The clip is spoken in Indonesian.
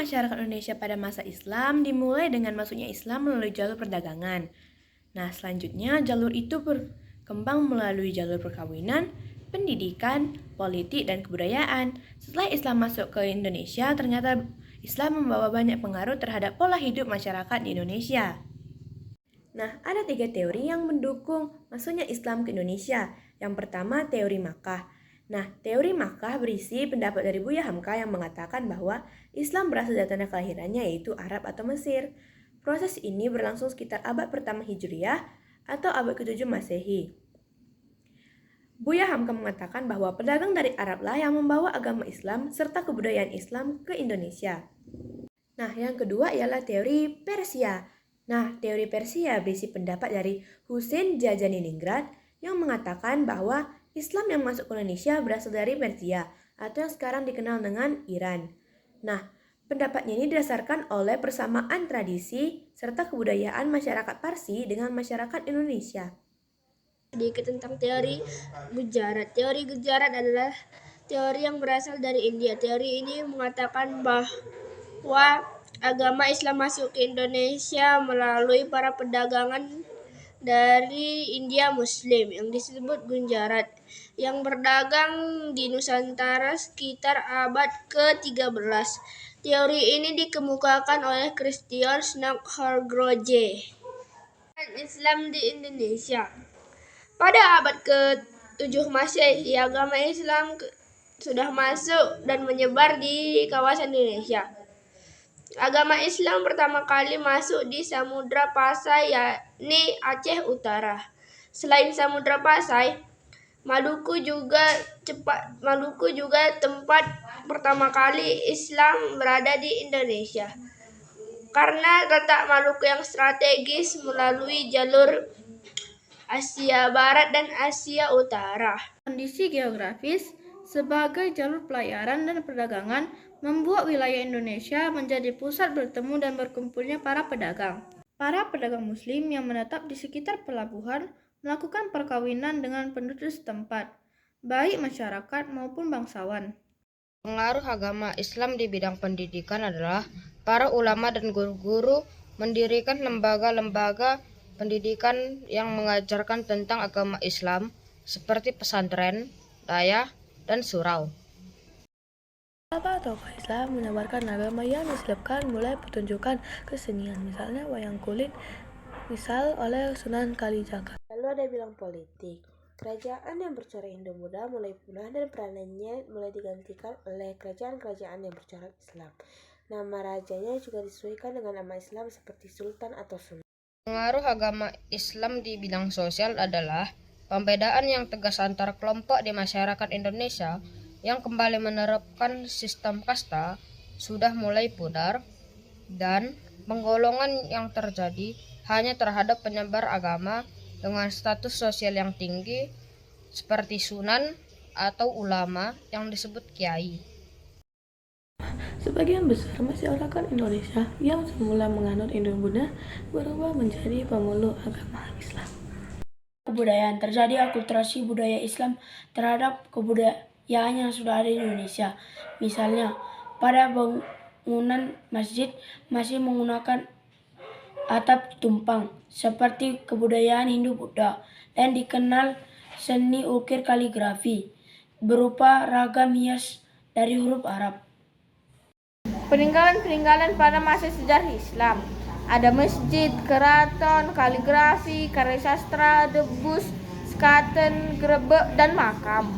masyarakat Indonesia pada masa Islam dimulai dengan masuknya Islam melalui jalur perdagangan. Nah, selanjutnya jalur itu berkembang melalui jalur perkawinan, pendidikan, politik, dan kebudayaan. Setelah Islam masuk ke Indonesia, ternyata Islam membawa banyak pengaruh terhadap pola hidup masyarakat di Indonesia. Nah, ada 3 teori yang mendukung masuknya Islam ke Indonesia. Yang pertama, teori Makkah. Nah, teori Makkah berisi pendapat dari Buya Hamka yang mengatakan bahwa Islam berasal dari tanah kelahirannya yaitu Arab atau Mesir. Proses ini berlangsung sekitar abad pertama Hijriah atau abad ke-7 Masehi. Buya Hamka mengatakan bahwa pedagang dari Arab lah yang membawa agama Islam serta kebudayaan Islam ke Indonesia. Nah, yang kedua ialah teori Persia. Nah, teori Persia berisi pendapat dari Husein Jajaniningrat yang mengatakan bahwa Islam yang masuk ke Indonesia berasal dari Persia atau yang sekarang dikenal dengan Iran. Nah, pendapatnya ini didasarkan oleh persamaan tradisi serta kebudayaan masyarakat Parsi dengan masyarakat Indonesia. Sedikit tentang teori Gujarat. Teori Gujarat adalah teori yang berasal dari India. Teori ini mengatakan bahwa agama Islam masuk ke Indonesia melalui para pedagangan dari India Muslim yang disebut Gujarat yang berdagang di Nusantara sekitar abad ke-13. Teori ini dikemukakan oleh Christian Snaghroje. Islam di Indonesia. Pada abad ke-7 Masehi, agama Islam sudah masuk dan menyebar di kawasan Indonesia. Agama Islam pertama kali masuk di Samudra Pasai, yakni Aceh Utara. Selain Samudra Pasai, Maluku juga tempat pertama kali Islam berada di Indonesia. Karena letak Maluku yang strategis melalui jalur Asia Barat dan Asia Utara. Kondisi geografis sebagai jalur pelayaran dan perdagangan membuat wilayah Indonesia menjadi pusat bertemu dan berkumpulnya para pedagang. Para pedagang Muslim yang menetap di sekitar pelabuhan melakukan perkawinan dengan penduduk setempat, baik masyarakat maupun bangsawan. Pengaruh agama Islam di bidang pendidikan adalah para ulama dan guru-guru mendirikan lembaga-lembaga pendidikan yang mengajarkan tentang agama Islam seperti pesantren, dayah, dan surau. Beberapa tokoh Islam menawarkan agama yang diselipkan mulai pertunjukan kesenian, misalnya wayang kulit, misal oleh Sunan Kalijaga. Lalu ada bilang politik. Kerajaan yang bercorak Hindu-Buddha mulai punah dan peranannya mulai digantikan oleh kerajaan-kerajaan yang bercorak Islam. Nama rajanya juga disesuaikan dengan nama Islam seperti Sultan atau Sunan. Pengaruh agama Islam di bidang sosial adalah pembedaan yang tegas antar kelompok di masyarakat Indonesia yang kembali menerapkan sistem kasta sudah mulai pudar dan penggolongan yang terjadi hanya terhadap penyebar agama dengan status sosial yang tinggi seperti sunan atau ulama yang disebut kiai. Sebagian besar masyarakat Indonesia yang semula menganut Hindu-Buddha berubah menjadi pemeluk agama Islam. Kebudayaan terjadi akulturasi budaya Islam terhadap kebudayaan yang sudah ada di Indonesia. Misalnya, pada bangunan masjid masih menggunakan atap tumpang seperti kebudayaan Hindu-Buddha dan dikenal seni ukir kaligrafi berupa ragam hias dari huruf Arab. Peninggalan-peninggalan pada masa sejarah Islam. Ada masjid, keraton, kaligrafi, karya sastra, debus, sekaten, grebek, dan makam.